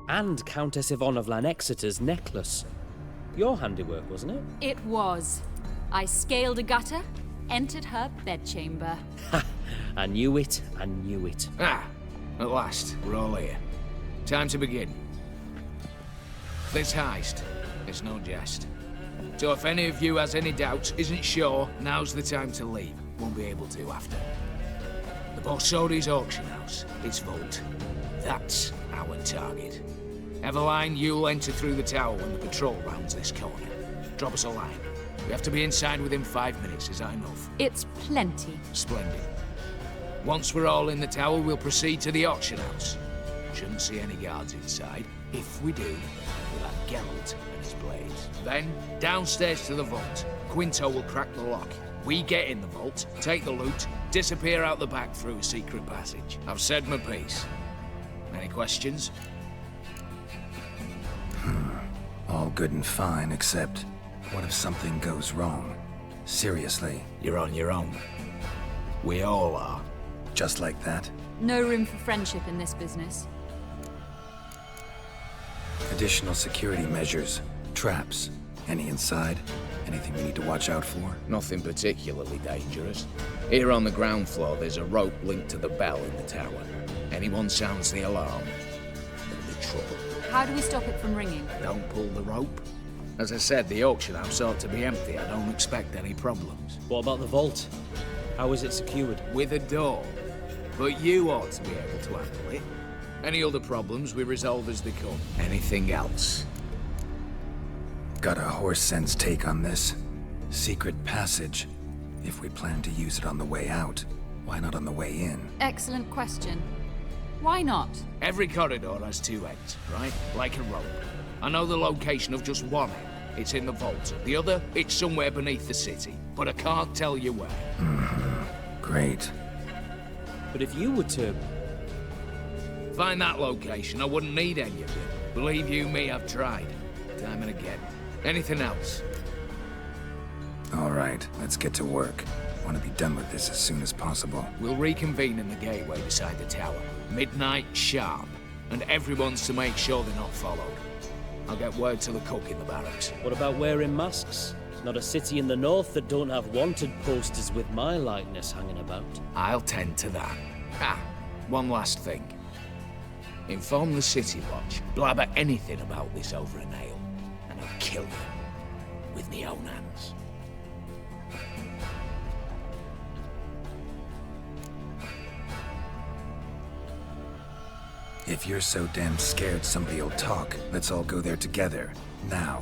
And Countess Yvonne of Lanexeter's necklace. Your handiwork, wasn't it? It was. I scaled a gutter, entered her bedchamber. Ha! I knew it, I knew it. Ah, at last, we're all here. Time to begin. This heist, it's no jest. So if any of you has any doubts, isn't sure, now's the time to leave. Won't be able to after. The Borsodi's auction house, its vault. That's our target. Eveline, you'll enter through the tower when the patrol rounds this corner. Drop us a line. We have to be inside within 5 minutes, is that enough? It's plenty. Splendid. Once we're all in the tower, we'll proceed to the auction house. Shouldn't see any guards inside. If we do, we'll have Geralt and his blades. Then, downstairs to the vault. Quinto will crack the lock. We get in the vault, take the loot, disappear out the back through a secret passage. I've said my piece. Any questions? All good and fine, except what if something goes wrong? Seriously. You're on your own. We all are. Just like that? No room for friendship in this business. Additional security measures. Traps. Any inside? Anything we need to watch out for? Nothing particularly dangerous. Here on the ground floor, there's a rope linked to the bell in the tower. Anyone sounds the alarm, there'll be trouble. How do we stop it from ringing? Don't pull the rope. As I said, the auction house ought to be empty. I don't expect any problems. What about the vault? How is it secured? With a door. But you ought to be able to handle it. Any other problems we resolve as they come. Anything else? Got a horse sense take on this. Secret passage. If we plan to use it on the way out, why not on the way in? Excellent question. Why not? Every corridor has two ends, right? Like a rope. I know the location of just one end. It's in the vault. The other, it's somewhere beneath the city. But I can't tell you where. Great. But if you were to... Find that location, I wouldn't need any of you. Believe you me, I've tried. Time and again. Anything else? All right, let's get to work. Want to be done with this as soon as possible. We'll reconvene in the gateway beside the tower. Midnight sharp. And everyone's to make sure they're not followed. I'll get word to the cook in the barracks. What about wearing masks? Not a city in the north that don't have wanted posters with my likeness hanging about. I'll tend to that. Ah, one last thing. Inform the City Watch. Blabber anything about this over a nail, and I'll kill you with my own hands. If you're so damn scared somebody'll talk, let's all go there together. Now.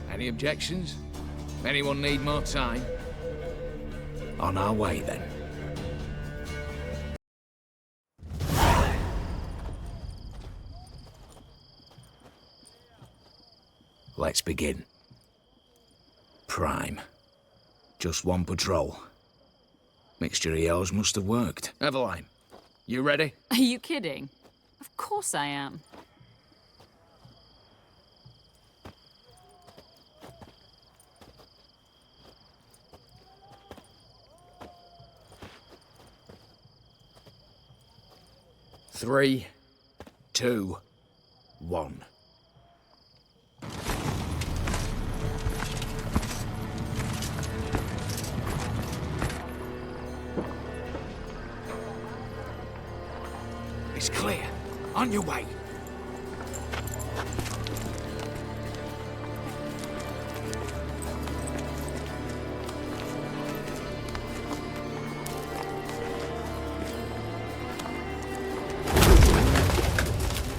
Any objections? Anyone need more time? On our way, then. Let's begin. Prime. Just one patrol. Mixture of yours must have worked. Eveline, you ready? Are you kidding? Of course I am. Three, two, one. It's clear. On your way.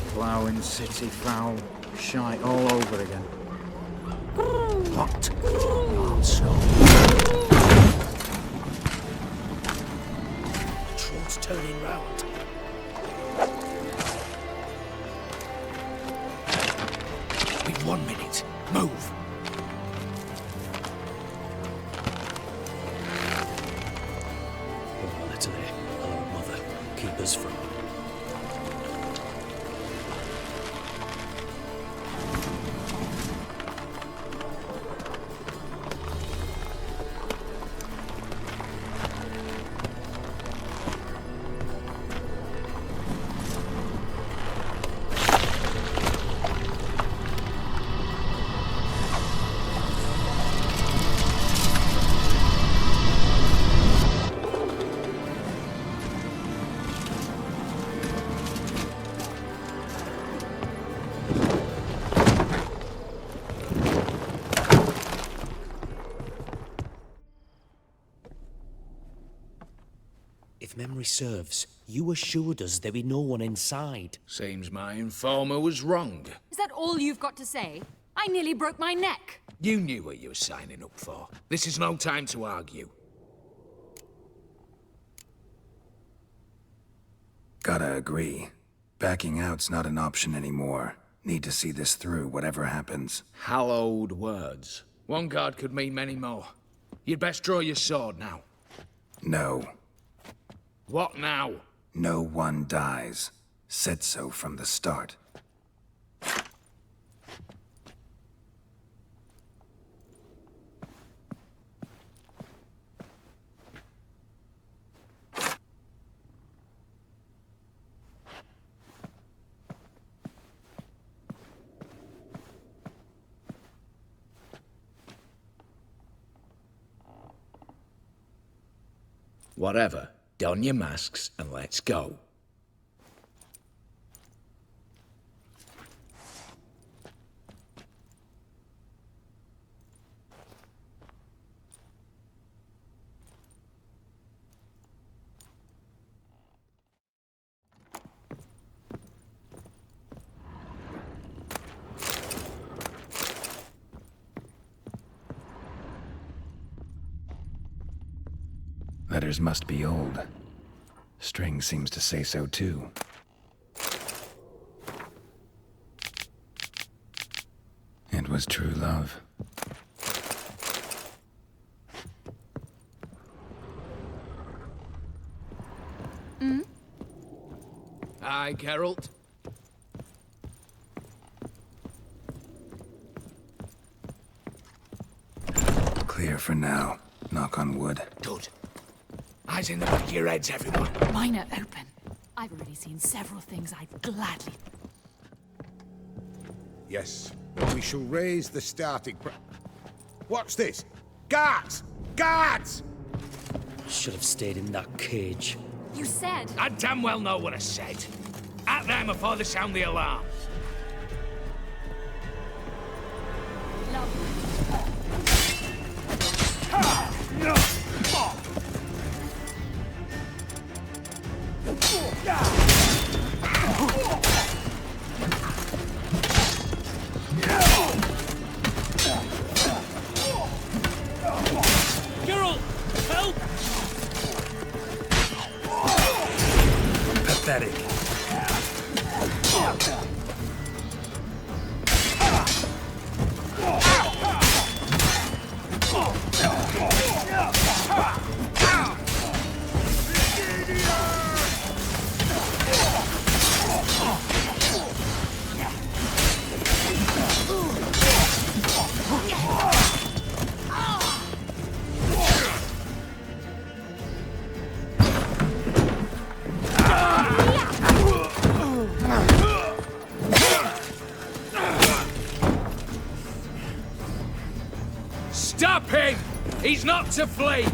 Ploughing city foul, shite all over again. What? Also. Troll's turning round. We've 1 minute. Move. Oh, Italy. Hello, mother. Keep us from... If memory serves, you assured us there be no one inside. Seems my informer was wrong. Is that all you've got to say? I nearly broke my neck. You knew what you were signing up for. This is no time to argue. Gotta agree. Backing out's not an option anymore. Need to see this through, whatever happens. Hallowed words. One guard could mean many more. You'd best draw your sword now. No. What now? No one dies. Said so from the start. Whatever. Don your masks and let's go. Letters must be old. String seems to say so too. It was true love. Aye, Geralt. Clear for now. Knock on wood. Good. Eyes in the back of your heads, everyone. Mine are open. I've already seen several things I'd gladly... Yes, we shall raise the starting What's this? Guards! Guards! Should have stayed in that cage. You said... I damn well know what I said. At them before they sound the alarm. Geralt! Help! Pathetic. Stop him! He's not to flee!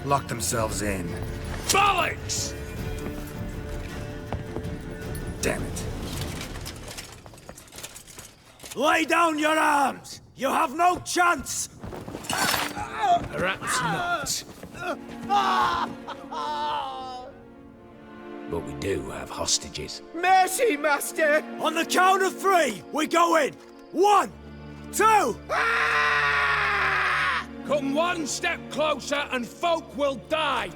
Lock themselves in. Bollocks! Damn it. Lay down your arms! You have no chance! Perhaps not. But we do have hostages. Mercy, master! On the count of 3, we go in! 1, 2! Come one step closer and folk will die!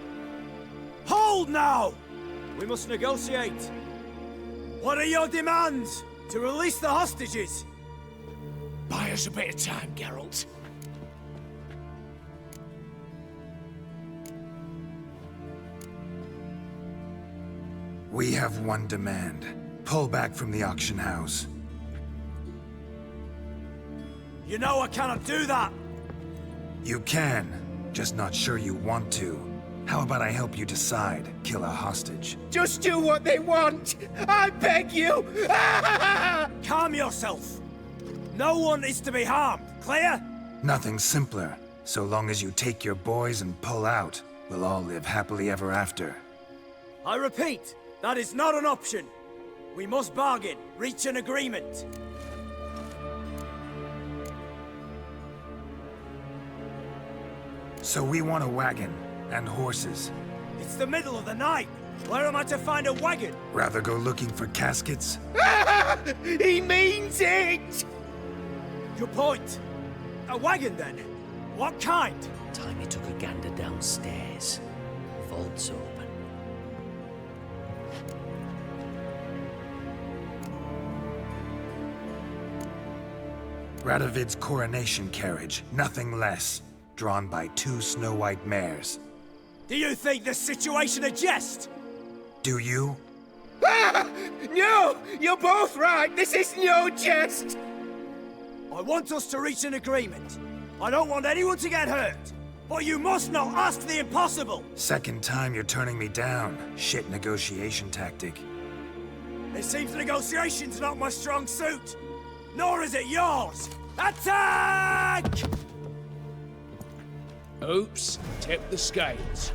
Hold now! We must negotiate. What are your demands? To release the hostages? Buy us a bit of time, Geralt. We have one demand. Pull back from the auction house. You know I cannot do that! You can, just not sure you want to. How about I help you decide? Kill a hostage. Just do what they want! I beg you! Calm yourself! No one is to be harmed, clear? Nothing simpler. So long as you take your boys and pull out, we'll all live happily ever after. I repeat, that is not an option. We must bargain, reach an agreement. So we want a wagon, and horses. It's the middle of the night. Where am I to find a wagon? Rather go looking for caskets? He means it! Good point. A wagon, then? What kind? Time he took a gander downstairs. Vault's open. Radovid's coronation carriage, nothing less. Drawn by 2 snow-white mares. Do you think this situation a jest? Do you? No! You're both right! This is no jest! I want us to reach an agreement. I don't want anyone to get hurt. But you must not ask the impossible! Second time you're turning me down. Shit negotiation tactic. It seems negotiation's not my strong suit. Nor is it yours! Attack! Oops, tip the scales.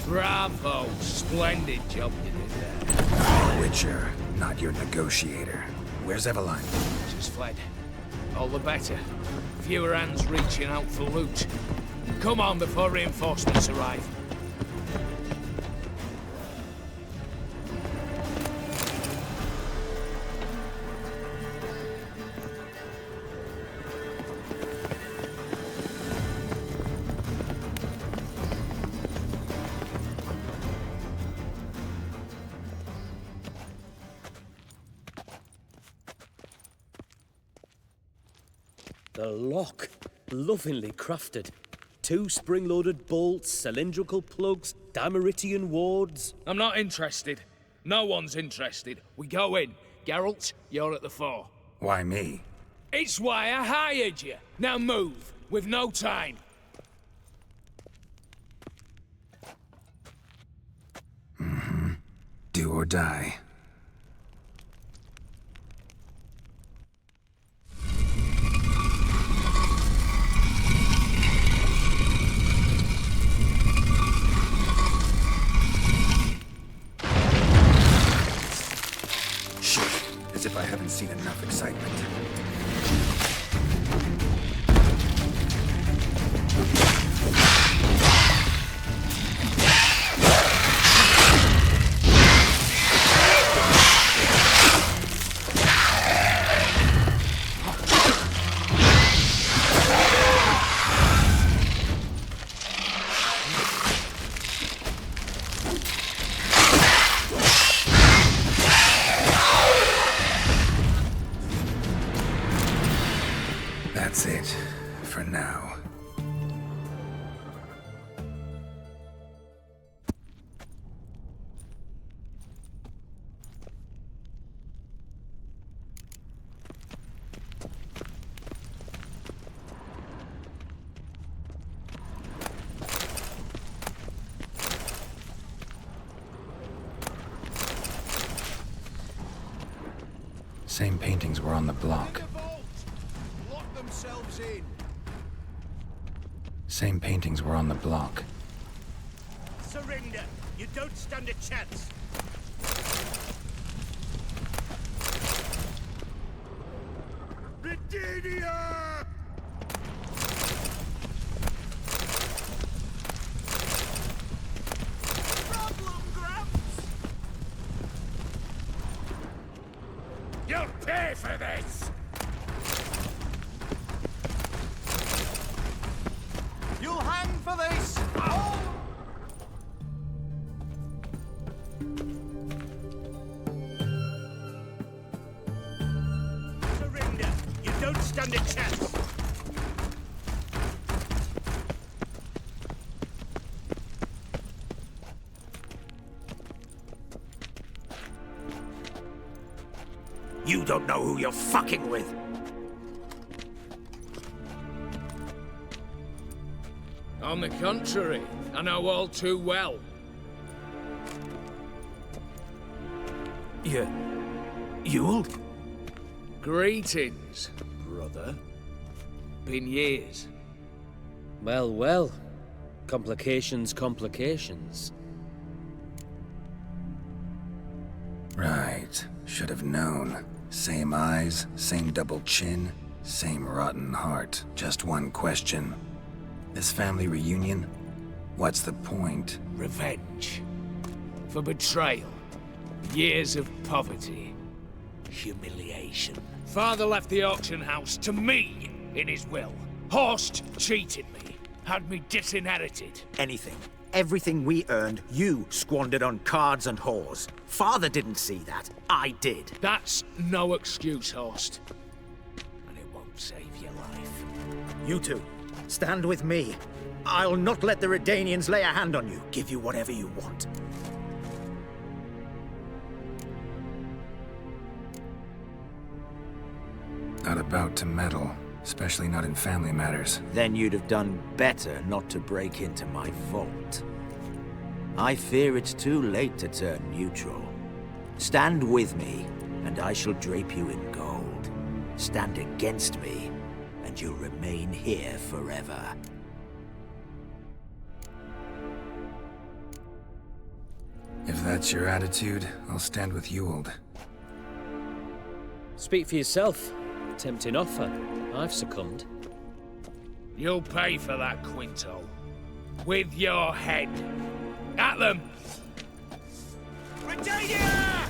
Bravo! Splendid job you did there. Witcher, not your negotiator. Where's Eveline? She's fled. All the better. Fewer hands reaching out for loot. Come on before reinforcements arrive. The lock. Lovingly crafted. 2 spring-loaded bolts, cylindrical plugs, Dimeritian wards. I'm not interested. No one's interested. We go in. Geralt, you're at the fore. Why me? It's why I hired you. Now move. We've no time. Do or die. Shit, as if I haven't seen enough excitement. That's it, for now. Same paintings were on the block. Lock themselves in. Same paintings were on the block. Surrender! You don't stand a chance. Britannia! Problem, Gramps! You'll pay for this! You'll hang for this! Surrender! You don't stand a chance! You don't know who you're fucking with! On the contrary, I know all too well. You'll? Greetings, brother. Been years. Well, well. Complications, complications. Right. Should have known. Same eyes, same double chin, same rotten heart. Just one question. This family reunion? What's the point? Revenge. For betrayal. Years of poverty. Humiliation. Father left the auction house to me in his will. Horst cheated me. Had me disinherited. Anything. Everything we earned, you squandered on cards and whores. Father didn't see that. I did. That's no excuse, Horst. And it won't save your life. You two, stand with me. I'll not let the Redanians lay a hand on you. Give you whatever you want. Not about to meddle, especially not in family matters. Then you'd have done better not to break into my vault. I fear it's too late to turn neutral. Stand with me, and I shall drape you in gold. Stand against me, and you'll remain here forever. If that's your attitude, I'll stand with Ewald. Speak for yourself. Tempting offer. I've succumbed. You'll pay for that, Quinto. With your head. At them! Britannia!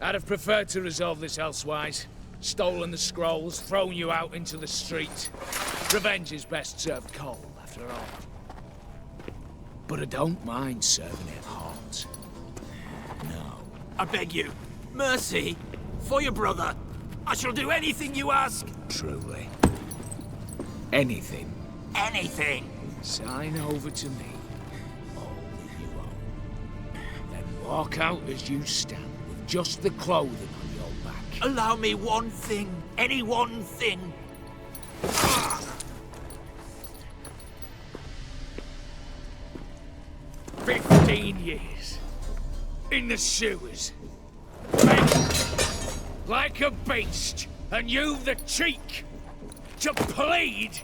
I'd have preferred to resolve this elsewise. Stolen the scrolls, thrown you out into the street. Revenge is best served cold, after all. But I don't mind serving it hot. No. I beg you, mercy, for your brother. I shall do anything you ask. Truly. Anything. Anything. Sign over to me. All that you own. Then walk out as you stand, with just the clothing on your back. Allow me one thing. Any one thing. 15 years. In the sewers. Begging like a beast. And you've the cheek to plead.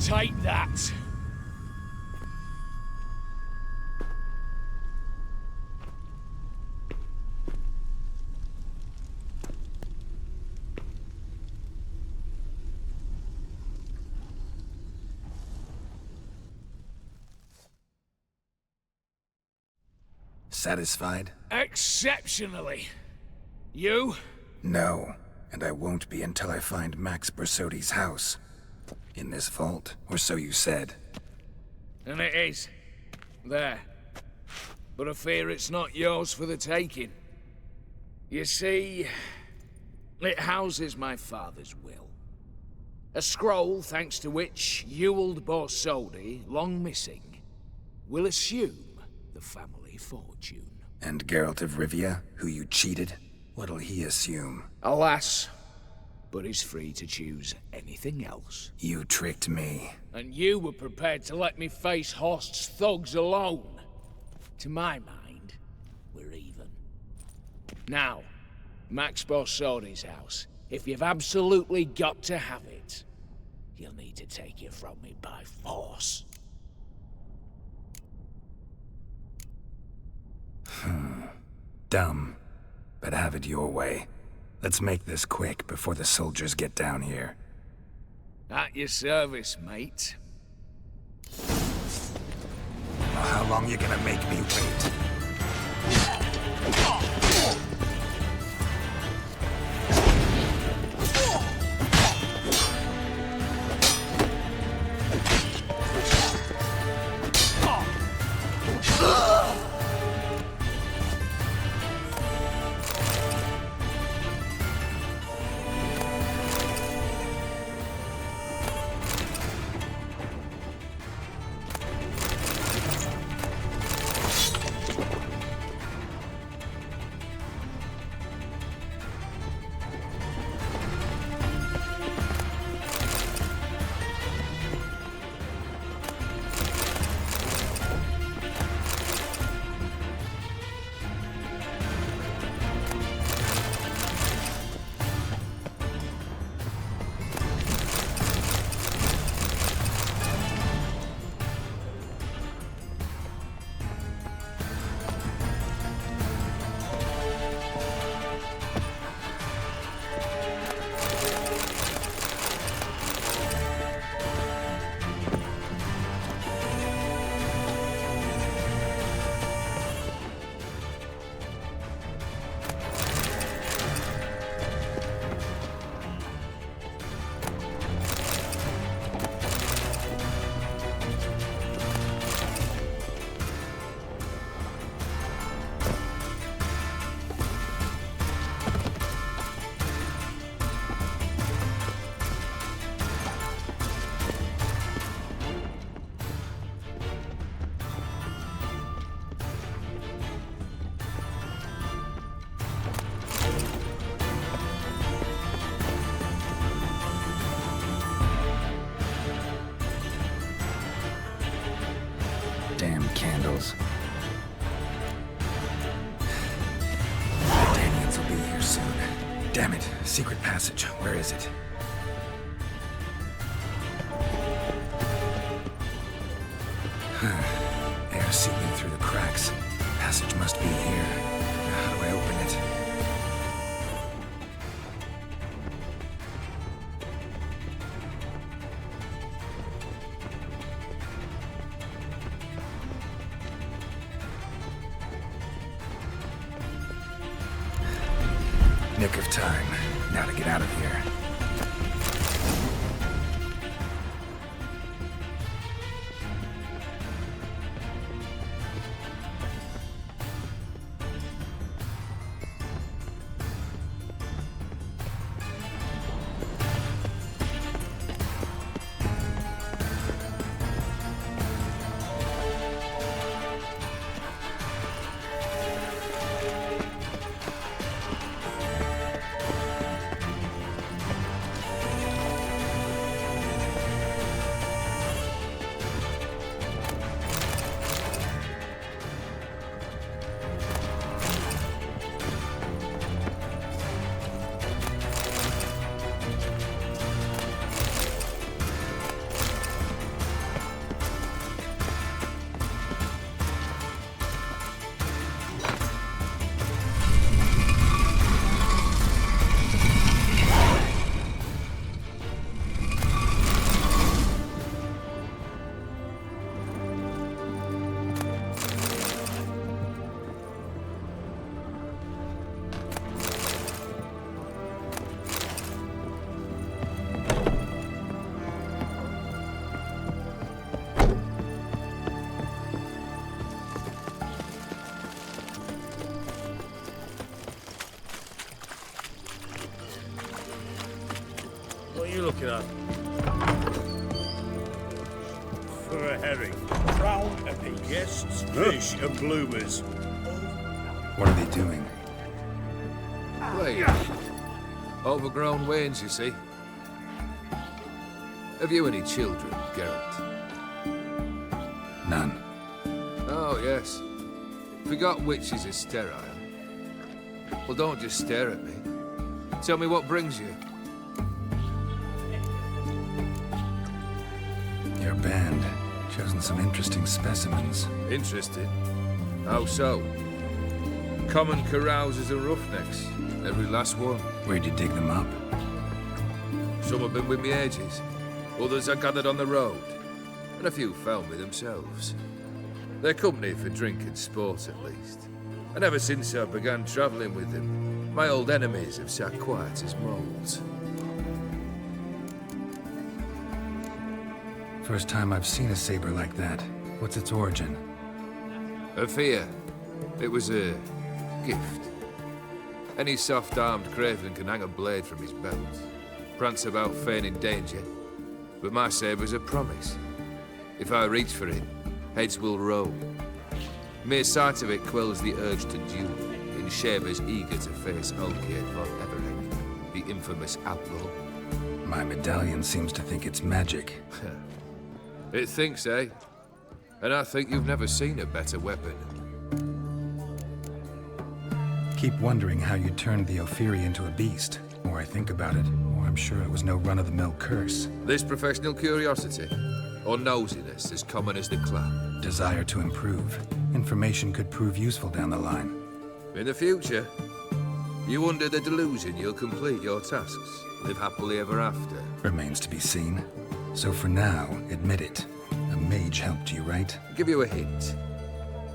Take that. Satisfied? Exceptionally. You? No, and I won't be until I find Max Bersodi's house. In this vault, or so you said. And it is. There. But I fear it's not yours for the taking. You see, it houses my father's will. A scroll thanks to which Ewald Borsodi, long missing, will assume the family fortune. And Geralt of Rivia, who you cheated, what'll he assume? Alas, but he's free to choose anything else. You tricked me. And you were prepared to let me face Horst's thugs alone. To my mind, we're even. Now, Max Borsodi's house. If you've absolutely got to have it, you'll need to take it from me by force. Dumb, but have it your way. Let's make this quick before the soldiers get down here. At your service, mate. How long you gonna make me wait? Damn candles. Daniels will be here soon. Damn it. Secret passage. Where is it? Air seeping through the cracks. Passage must be here. How do I open it? Nick of time. Now to get out of here. you looking at? For a herring. Crown and guests, fish and bloomers. What are they doing? Wait. Overgrown wains, you see. Have you any children, Geralt? None. Oh, yes. Forgot witches are sterile. Well, don't just stare at me. Tell me what brings you. Your band. Chosen some interesting specimens. Interested? How so? Common carousers and roughnecks. Every last one. Where'd you dig them up? Some have been with me ages. Others I gathered on the road. And a few found me themselves. They're company for drink and sport, at least. And ever since I began travelling with them, my old enemies have sat quiet as moles. First time I've seen a saber like that. What's its origin? A fear. It was a gift. Any soft-armed craven can hang a blade from his belt, prance about feigning danger. But my saber's a promise. If I reach for it, heads will roll. Mere sight of it quells the urge to duel, in shavers eager to face Olgierd von Everec, the infamous outlaw. My medallion seems to think it's magic. It thinks, eh? And I think you've never seen a better weapon. Keep wondering how you turned the Ophiri into a beast. The more I think about it, the more I'm sure it was no run-of-the-mill curse. This professional curiosity, or nosiness as common as the clan? Desire to improve. Information could prove useful down the line. In the future, you under the delusion you'll complete your tasks, live happily ever after. Remains to be seen. So for now, admit it. A mage helped you, right? Give you a hint.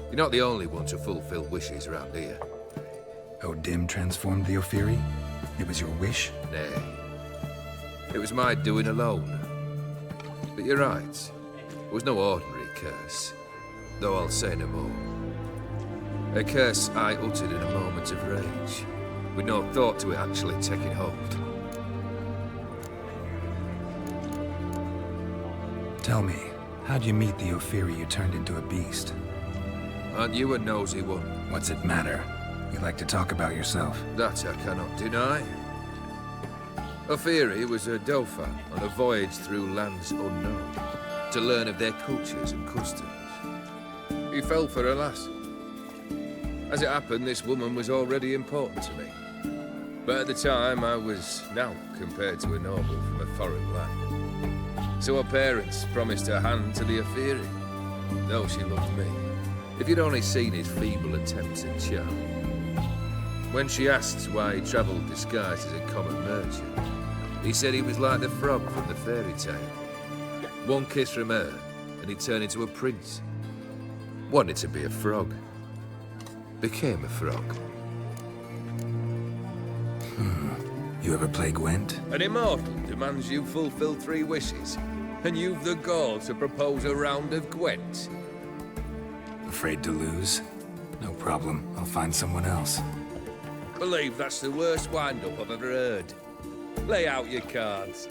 You're not the only one to fulfill wishes around here. O'Dimm transformed the Ophiri? It was your wish? Nay. It was my doing alone. But you're right. It was no ordinary curse. Though I'll say no more. A curse I uttered in a moment of rage, with no thought to it actually taking hold. Tell me, how'd you meet the Ophiri you turned into a beast? Aren't you a nosy one? What's it matter? You like to talk about yourself. That I cannot deny. Ophiri was a Dauphin on a voyage through lands unknown, to learn of their cultures and customs. He fell for a lass. As it happened, this woman was already important to me. But at the time, I was now compared to a noble from a foreign land. So her parents promised her hand to the Ophiri, though she loved me. If you'd only seen his feeble attempts at charm. When she asked why he travelled disguised as a common merchant, he said he was like the frog from the fairy tale. One kiss from her, and he turned into a prince. Wanted to be a frog. Became a frog. You ever play Gwent? An immortal demands you fulfill 3 wishes, and you've the gall to propose a round of Gwent. Afraid to lose? No problem. I'll find someone else. Believe that's the worst wind-up I've ever heard. Lay out your cards.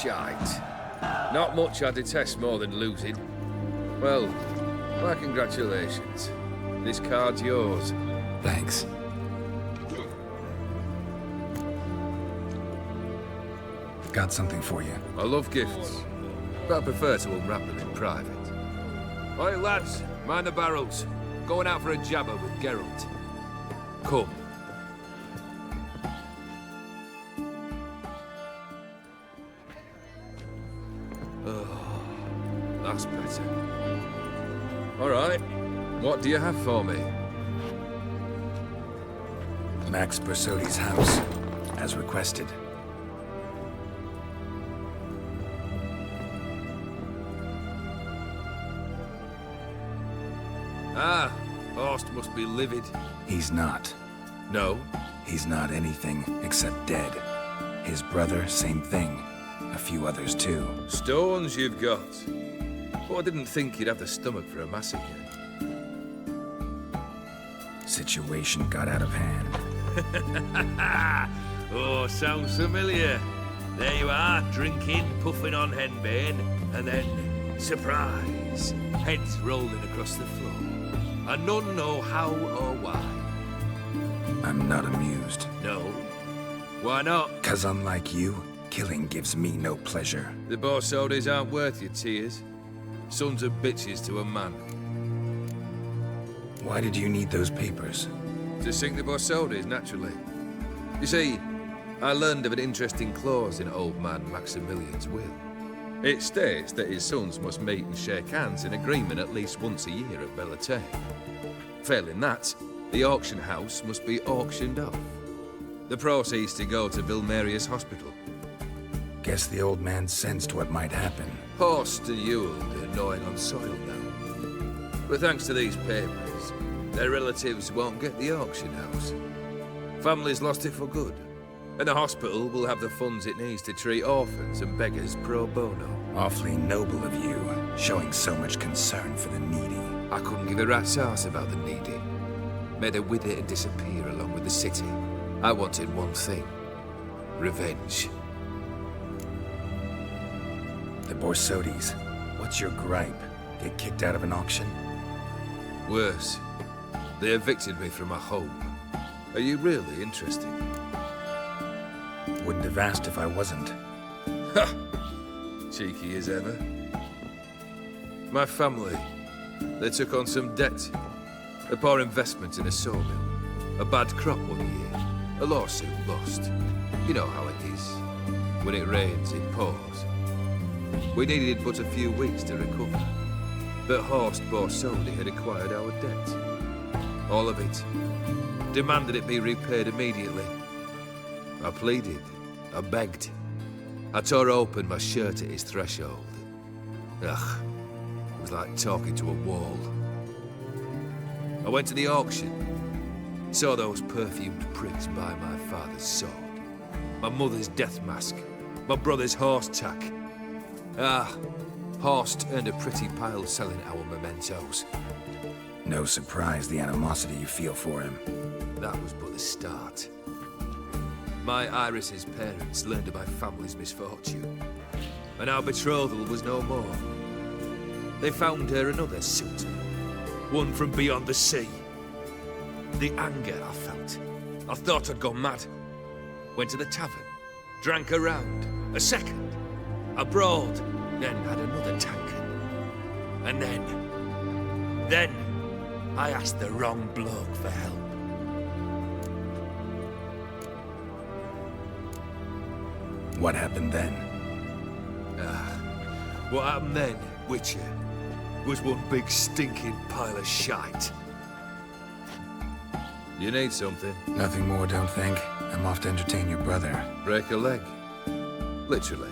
shite. Not much I detest more than losing. Well, my congratulations. This card's yours. Thanks. Got something for you. I love gifts, but I prefer to unwrap them in private. Right, lads, mind the barrels. Going out for a jabber with Geralt. Come. Oh, that's better. All right, what do you have for me? Max Bersodi's house, as requested. Ah, Horst must be livid. He's not. No? He's not anything except dead. His brother, same thing. A few others too. Stones you've got. But I didn't think you'd have the stomach for a massacre. Situation got out of hand. Oh, sounds familiar. There you are, drinking, puffing on henbane, and then, surprise, heads rolling across the floor. And none know how or why. I'm not amused. No? Why not? 'Cause unlike you, killing gives me no pleasure. The Borsodis aren't worth your tears. Sons of bitches to a man. Why did you need those papers? To sink the Borsodis, naturally. You see, I learned of an interesting clause in old man Maximilian's will. It states that his sons must meet and shake hands in agreement at least once a year at Bellatane. Failing that, the auction house must be auctioned off. The proceeds to go to Vilmerius Hospital. Guess the old man sensed what might happen. Horst and Ewald are gnawing on soil now. But thanks to these papers, their relatives won't get the auction house. Families lost it for good. And the hospital will have the funds it needs to treat orphans and beggars pro bono. Awfully noble of you, showing so much concern for the needy. I couldn't give a rat's ass about the needy. Made her wither and disappear along with the city. I wanted one thing. Revenge. The Borsodis, what's your gripe? Get kicked out of an auction? Worse. They evicted me from my home. Are you really interested? Wouldn't have asked if I wasn't. Ha! Cheeky as ever. My family, they took on some debt. A poor investment in a sawmill. A bad crop one year. A lawsuit lost. You know how it is. When it rains, it pours. We needed but a few weeks to recover. But Horst Borsodi had acquired our debt. All of it. Demanded it be repaid immediately. I pleaded. I begged. I tore open my shirt at his threshold. Ugh. It was like talking to a wall. I went to the auction. Saw those perfumed pricks by my father's sword. My mother's death mask. My brother's horse tack. Ah, Horst earned a pretty pile selling our mementos. No surprise the animosity you feel for him. That was but the start. My Iris's parents learned of my family's misfortune, and our betrothal was no more. They found her another suitor, one from beyond the sea. The anger I felt. I thought I'd gone mad. Went to the tavern, drank a round, a second, abroad, then had another tankard. And then I asked the wrong bloke for help. What happened then? What happened then, Witcher, was one big stinking pile of shite. You need something? Nothing more, don't think. I'm off to entertain your brother. Break a leg? Literally.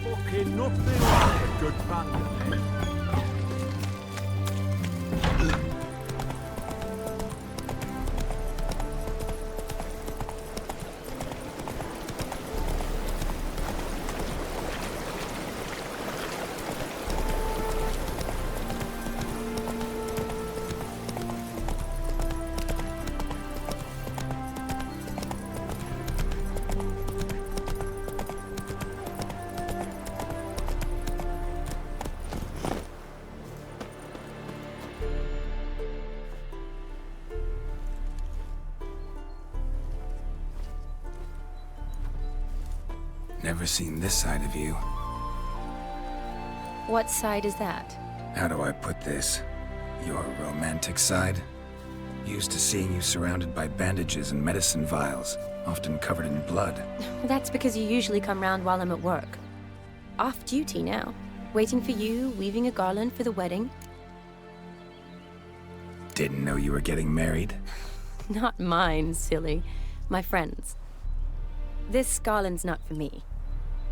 Fucking nothing like a good bandit. Never seen this side of you. What side is that? How do I put this? Your romantic side? Used to seeing you surrounded by bandages and medicine vials, often covered in blood. That's because you usually come round while I'm at work. Off duty now. Waiting for you, weaving a garland for the wedding. Didn't know you were getting married? Not mine, silly. My friend's. This garland's not for me.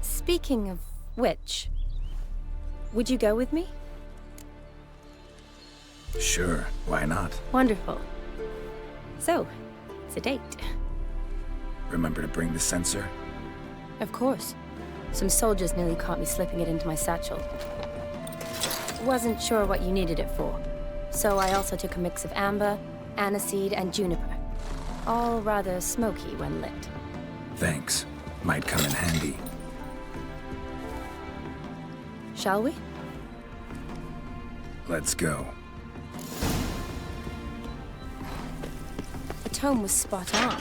Speaking of which, would you go with me? Sure, why not? Wonderful. So, it's a date. Remember to bring the censer? Of course. Some soldiers nearly caught me slipping it into my satchel. Wasn't sure what you needed it for, so I also took a mix of amber, aniseed, and juniper. All rather smoky when lit. Thanks. Might come in handy. Shall we? Let's go. The tome was spot on.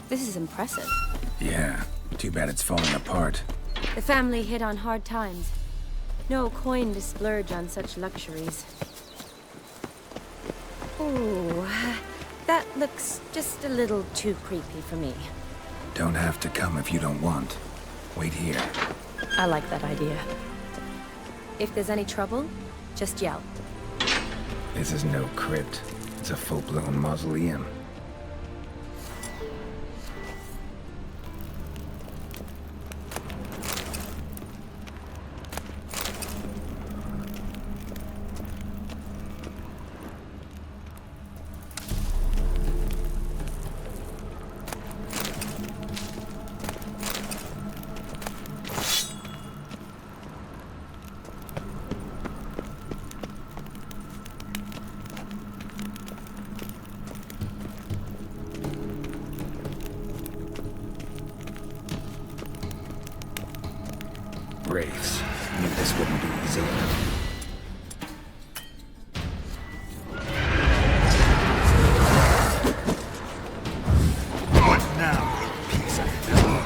This is impressive. Yeah, too bad it's falling apart. The family hit on hard times. No coin to splurge on such luxuries. Ooh, that looks just a little too creepy for me. Don't have to come if you don't want. Wait here. I like that idea. If there's any trouble, just yell. This is no crypt. It's a full-blown mausoleum. Wraiths. Knew this wouldn't be easy. What now, you piece of hell?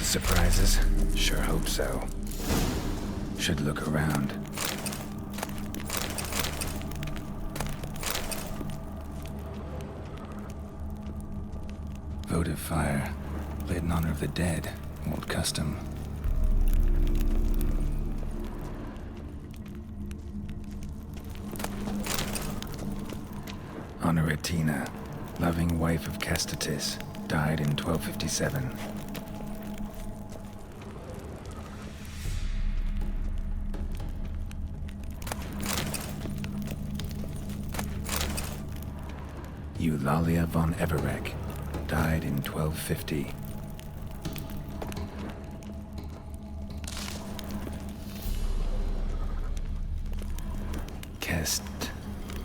Surprises? Sure hope so. Should look around. Votive fire. Lit in honor of the dead. Old custom. Honoratina. Loving wife of Castatis. Died in 1257. Eulalia von Everec, died in 1250.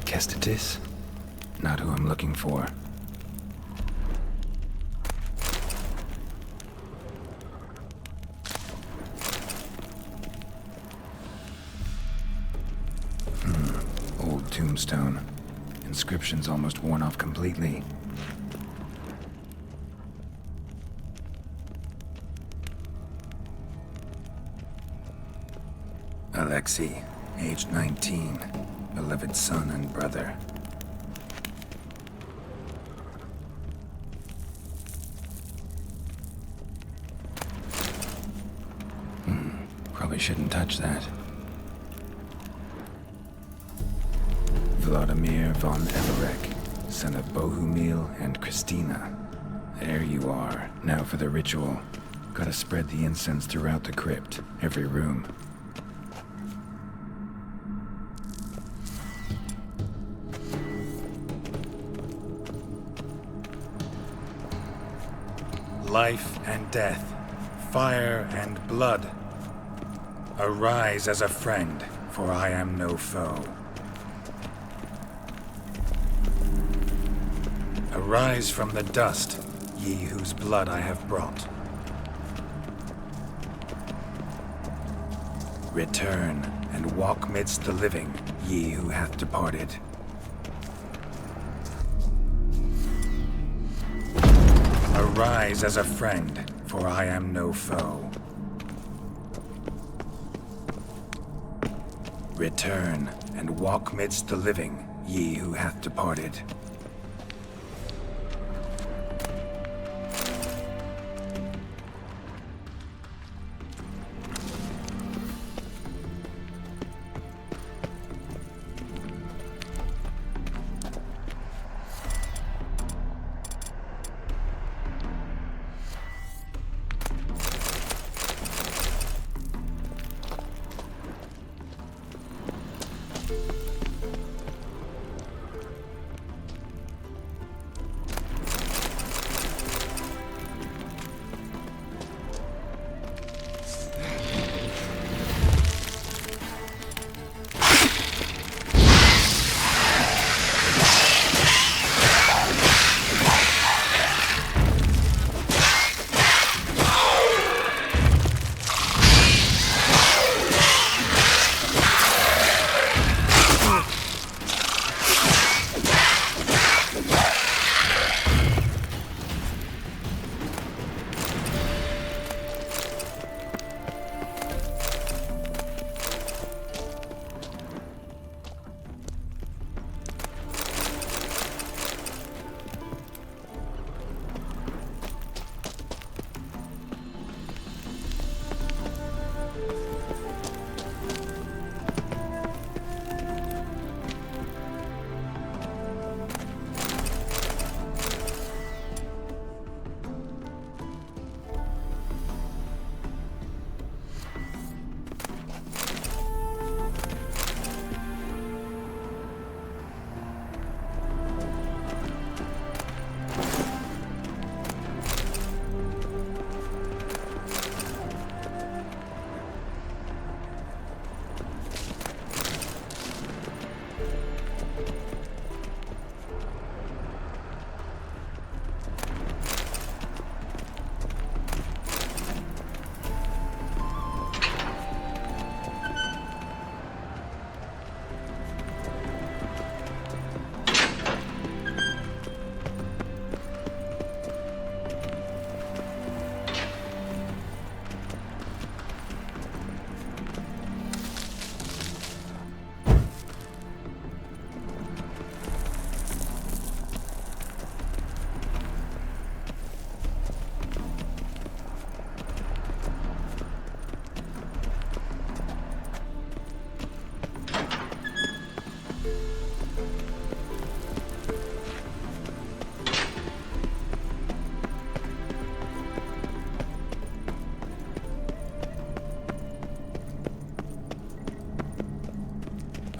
Castatis? Not who I'm looking for. Old tombstone. Inscription's almost worn off completely. Alexei, aged 19, beloved son and brother. shouldn't touch that. Vladimir von Everec, son of Bohumil and Christina. There you are. Now for the ritual. Gotta spread the incense throughout the crypt, every room. Life and death, fire and blood. Arise as a friend, for I am no foe. Arise from the dust, ye whose blood I have brought. Return, and walk midst the living, ye who hath departed. Arise as a friend, for I am no foe. Return, and walk midst the living, ye who hath departed.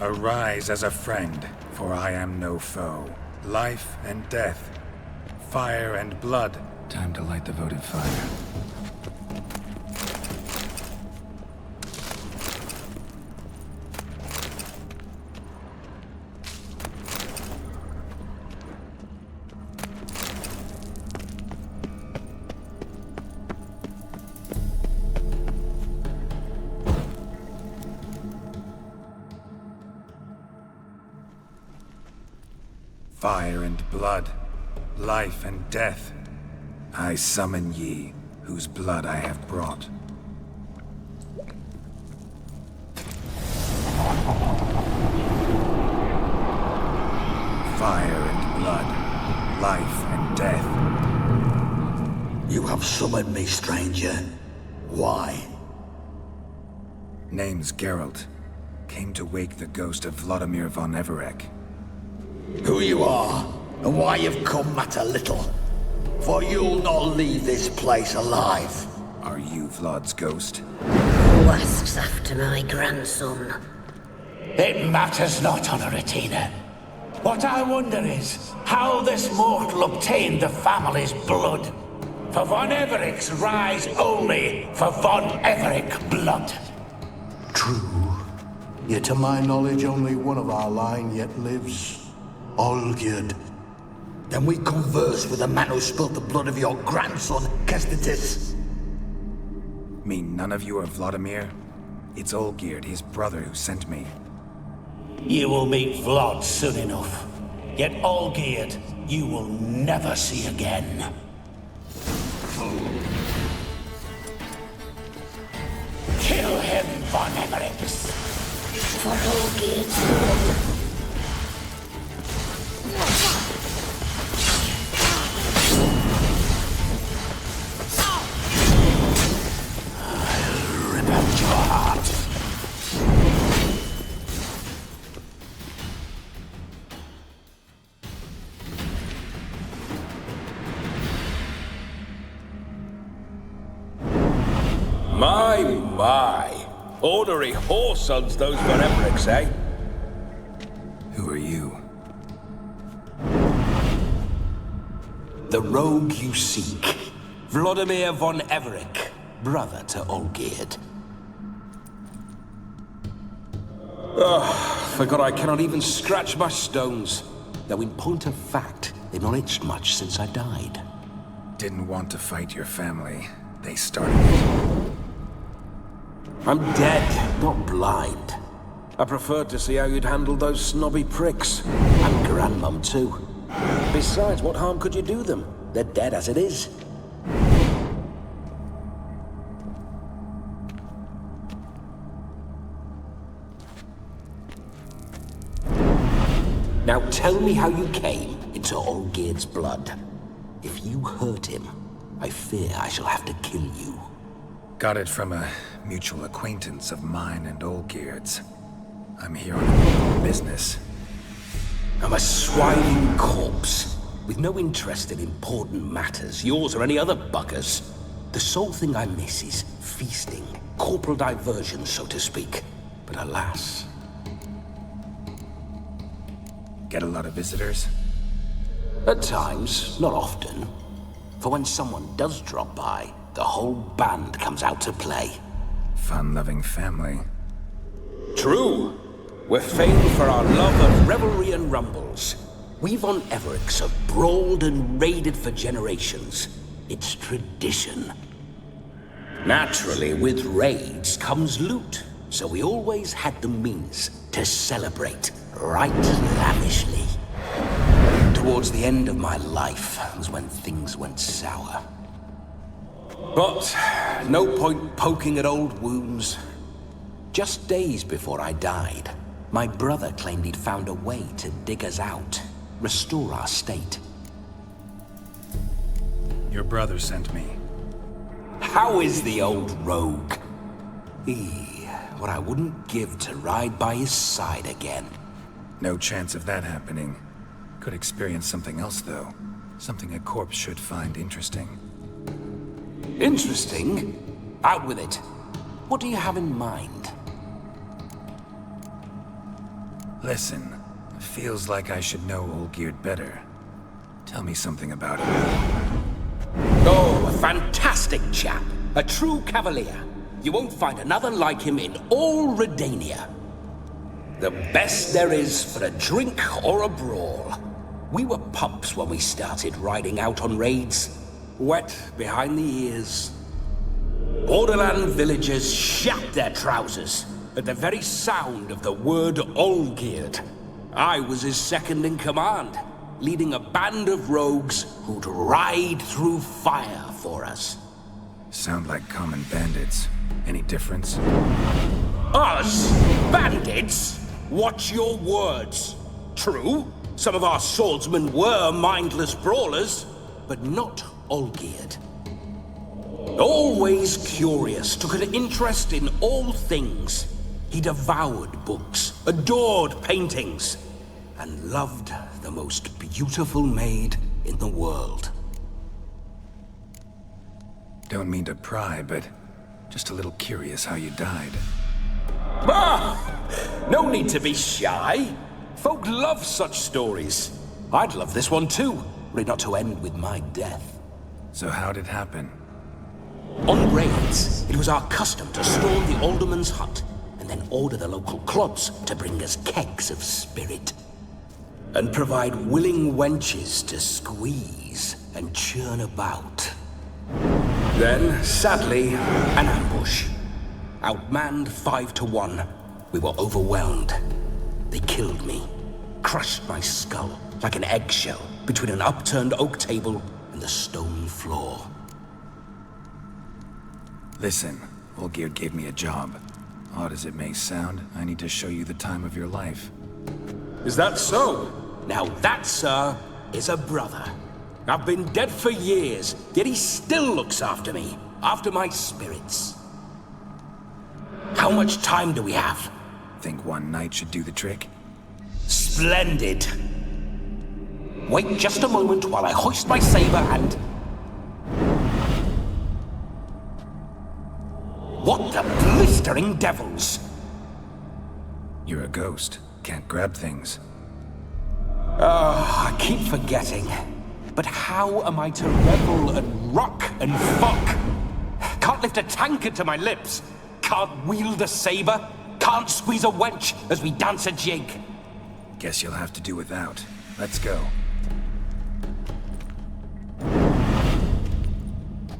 Arise as a friend, for I am no foe. Life and death, fire and blood. Time to light the votive fire. Fire and blood, life and death. I summon ye, whose blood I have brought. Fire and blood, life and death. You have summoned me, stranger. Why? Name's Geralt. Came to wake the ghost of Vladimir von Everec. Who you are, and why you've come matter little. For you'll not leave this place alive. Are you Vlad's ghost? Who asks after my grandson? It matters not, Honoratina. What I wonder is how this mortal obtained the family's blood. For von Everec's rise only for von Everec blood. True. Yet to my knowledge, only one of our line yet lives. Olgierd. Then we converse with the man who spilled the blood of your grandson, Kestitis. Mean none of you are Vladimir? It's Olgierd, his brother, who sent me. You will meet Vlad soon enough. Yet Olgierd, you will never see again. Kill him, von Everec. For Olgierd's I'll rip out your heart. My. Ornery whoresons those von Everecs, eh? Who are you? The rogue you seek. Vladimir von Everec, brother to Olgierd. Forgot I cannot even scratch my stones. Though in point of fact, they've not itched much since I died. Didn't want to fight your family. They started it. I'm dead, not blind. I preferred to see how you'd handle those snobby pricks. And Grandmum, too. Besides, what harm could you do them? They're dead as it is. Now tell me how you came into Olgierd's blood. If you hurt him, I fear I shall have to kill you. Got it from a mutual acquaintance of mine and Olgierd's. I'm here on business. I'm a swiving corpse, with no interest in important matters, yours or any other buggers. The sole thing I miss is feasting, corporal diversion, so to speak. But alas... Get a lot of visitors? At times, not often. For when someone does drop by, the whole band comes out to play. Fun-loving family. True. We're famed for our love of revelry and rumbles. We von Everecs have brawled and raided for generations. It's tradition. Naturally, with raids comes loot, so we always had the means to celebrate right lavishly. Towards the end of my life was when things went sour. But no point poking at old wounds. Just days before I died, my brother claimed he'd found a way to dig us out, restore our state. Your brother sent me. How is the old rogue? What I wouldn't give to ride by his side again. No chance of that happening. Could experience something else, though. Something a corpse should find interesting. Interesting? Out with it. What do you have in mind? Listen, feels like I should know Olgierd better. Tell me something about him. Oh, a fantastic chap. A true cavalier. You won't find another like him in all Redania. The best there is for a drink or a brawl. We were pups when we started riding out on raids. Wet behind the ears. Borderland villagers shat their trousers at the very sound of the word Olgierd. I was his second in command, leading a band of rogues who'd ride through fire for us. Sound like common bandits. Any difference? Us? Bandits? Watch your words. True, some of our swordsmen were mindless brawlers, but not Olgierd. Always curious, took an interest in all things. He devoured books, adored paintings, and loved the most beautiful maid in the world. Don't mean to pry, but just a little curious how you died. No need to be shy. Folk love such stories. I'd love this one too, were it not to end with my death. So how'd it happen? On raids, it was our custom to storm the alderman's hut, and then order the local clubs to bring us kegs of spirit. And provide willing wenches to squeeze and churn about. Then, sadly, an ambush. Outmanned 5 to 1, we were overwhelmed. They killed me, crushed my skull like an eggshell between an upturned oak table and the stone floor. Listen, Olgierd gave me a job. Odd as it may sound, I need to show you the time of your life. Is that so? Now that, sir, is a brother. I've been dead for years, yet he still looks after me, after my spirits. How much time do we have? Think one night should do the trick? Splendid. Wait just a moment while I hoist my saber and... What the blistering devils? You're a ghost. Can't grab things. I keep forgetting. But how am I to revel and rock and fuck? Can't lift a tankard to my lips. Can't wield a saber. Can't squeeze a wench as we dance a jig. Guess you'll have to do without. Let's go.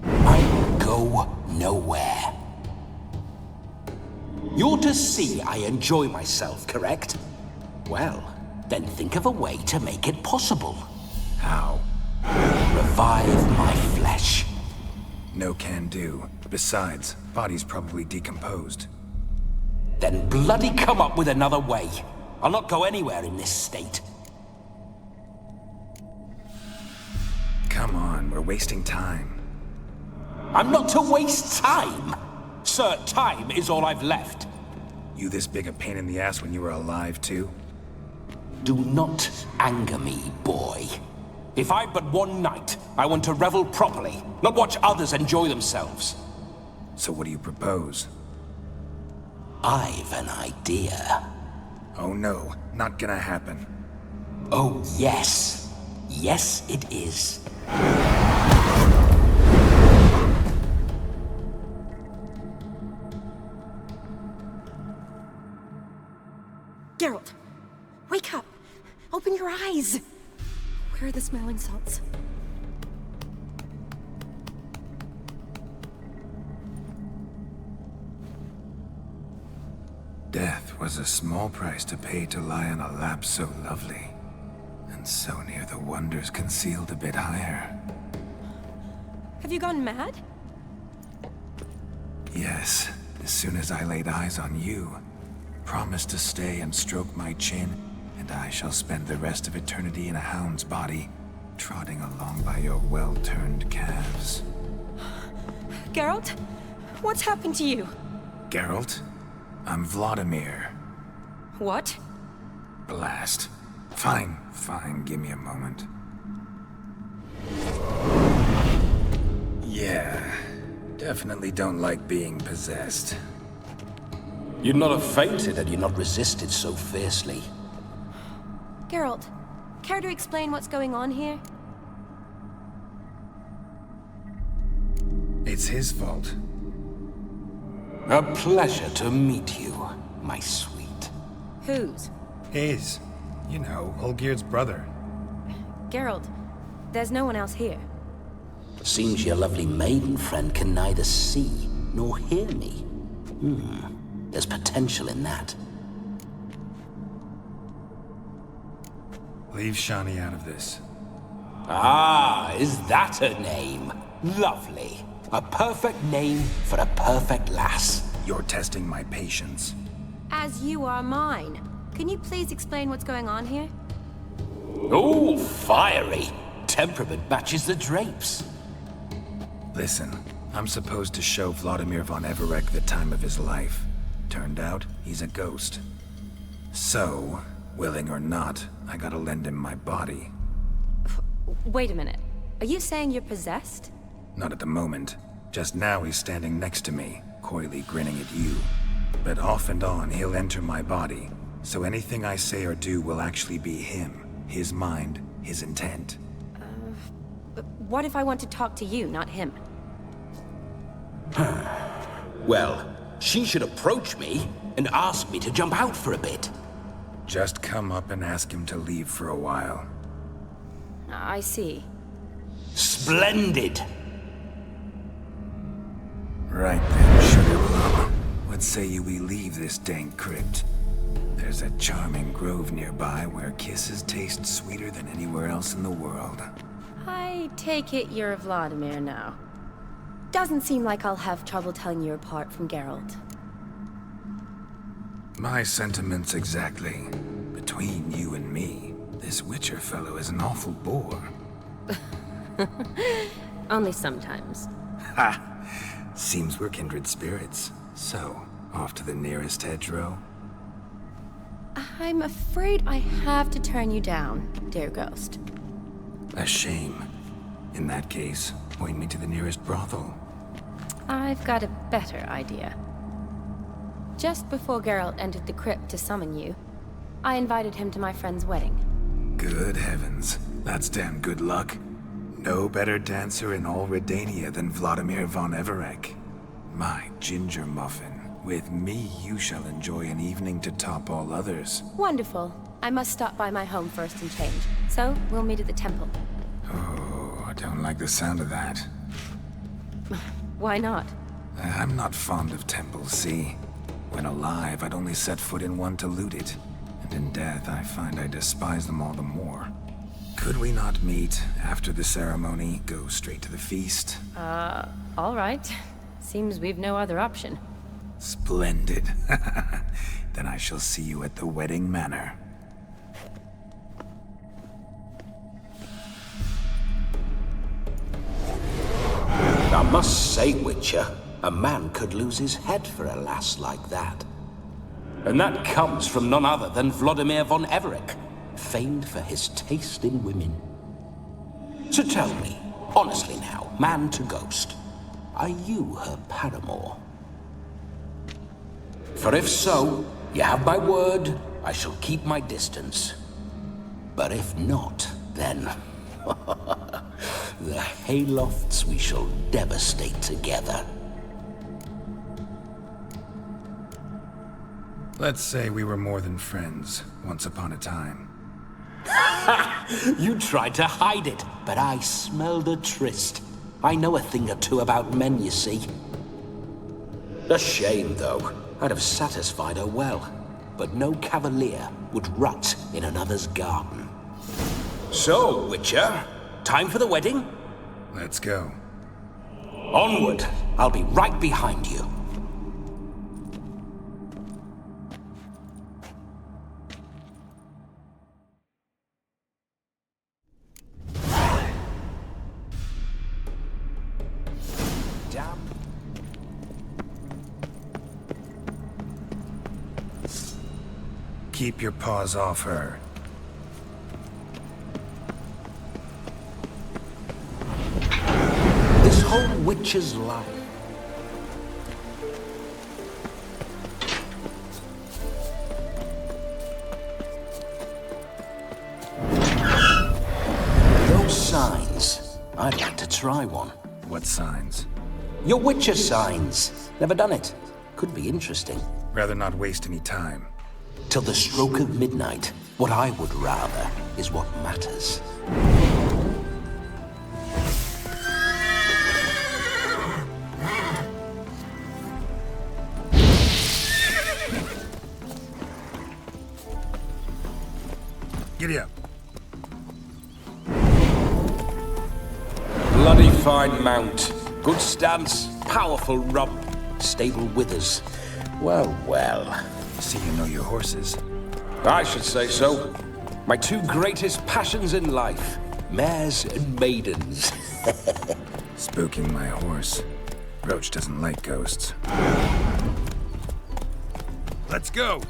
I go nowhere. You're to see I enjoy myself, correct? Well, then think of a way to make it possible. How? Revive my flesh. No can do. Besides, body's probably decomposed. Then bloody come up with another way. I'll not go anywhere in this state. Come on, we're wasting time. I'm not to waste time. Sir, time is all I've left. You this big a pain in the ass when you were alive, too? Do not anger me, boy. If I've but one night, I want to revel properly, not watch others enjoy themselves. So what do you propose? I've an idea. Oh no, not gonna happen. Oh yes. Yes, it is. Geralt, wake up! Open your eyes! Where are the smelling salts? Death was a small price to pay to lie on a lap so lovely, and so near the wonders concealed a bit higher. Have you gone mad? Yes, as soon as I laid eyes on you, promised to stay and stroke my chin, and I shall spend the rest of eternity in a hound's body, trotting along by your well-turned calves. Geralt? What's happened to you? Geralt? I'm Vladimir. What? Blast. Fine, give me a moment. Yeah, definitely don't like being possessed. You'd not have fainted had you not resisted so fiercely. Geralt, care to explain what's going on here? It's his fault. A pleasure to meet you, my sweet. Whose? His. You know, Olgierd's brother. Geralt, there's no one else here. Seems your lovely maiden friend can neither see nor hear me. There's potential in that. Leave Shani out of this. Ah, is that her name? Lovely. A perfect name for a perfect lass. You're testing my patience. As you are mine. Can you please explain what's going on here? Oh, fiery. Temperament matches the drapes. Listen, I'm supposed to show Vladimir von Everec the time of his life. Turned out, he's a ghost. So, willing or not, I gotta lend him my body. Wait a minute. Are you saying you're possessed? Not at the moment. Just now he's standing next to me, coyly grinning at you. But off and on, he'll enter my body. So anything I say or do will actually be him. His mind, his intent. But what if I want to talk to you, not him? Well, she should approach me and ask me to jump out for a bit. Just come up and ask him to leave for a while. I see. Splendid! Right then, Sugar Plum. What say you we leave this dank crypt? There's a charming grove nearby where kisses taste sweeter than anywhere else in the world. I take it you're Vladimir now. Doesn't seem like I'll have trouble telling you apart from Geralt. My sentiments exactly. Between you and me, this Witcher fellow is an awful bore. Only sometimes. Ha! Seems we're kindred spirits. So, off to the nearest hedgerow? I'm afraid I have to turn you down, dear ghost. A shame. In that case, point me to the nearest brothel. I've got a better idea. Just before Geralt entered the crypt to summon you, I invited him to my friend's wedding. Good heavens. That's damn good luck. No better dancer in all Redania than Vladimir von Everec. My ginger muffin. With me, you shall enjoy an evening to top all others. Wonderful. I must stop by my home first and change. So, we'll meet at the temple. Oh, I don't like the sound of that. Why not? I'm not fond of temples, see? When alive, I'd only set foot in one to loot it. And in death, I find I despise them all the more. Could we not meet after the ceremony, go straight to the feast? All right. Seems we've no other option. Splendid. Then I shall see you at the wedding manor. I must say, Witcher, a man could lose his head for a lass like that. And that comes from none other than Vladimir von Everec, famed for his taste in women. So tell me, honestly now, man to ghost, are you her paramour? For if so, you have my word, I shall keep my distance. But if not, then... the haylofts we shall devastate together. Let's say we were more than friends, once upon a time. You tried to hide it, but I smelled a tryst. I know a thing or two about men, you see. A shame, though. I'd have satisfied her well. But no cavalier would rot in another's garden. So, Witcher, time for the wedding? Let's go. Onward! I'll be right behind you. Keep your paws off her. This whole witch's life. Those signs. I'd like to try one. What signs? Your witcher signs. Never done it. Could be interesting. Rather not waste any time. Till the stroke of midnight, what I would rather is what matters. Giddy up. Bloody fine mount. Good stance, powerful rump, stable withers. Well, well. See you know your horses. I should say so. My two greatest passions in life, mares and maidens. Spooking my horse. Roach doesn't like ghosts. Let's go!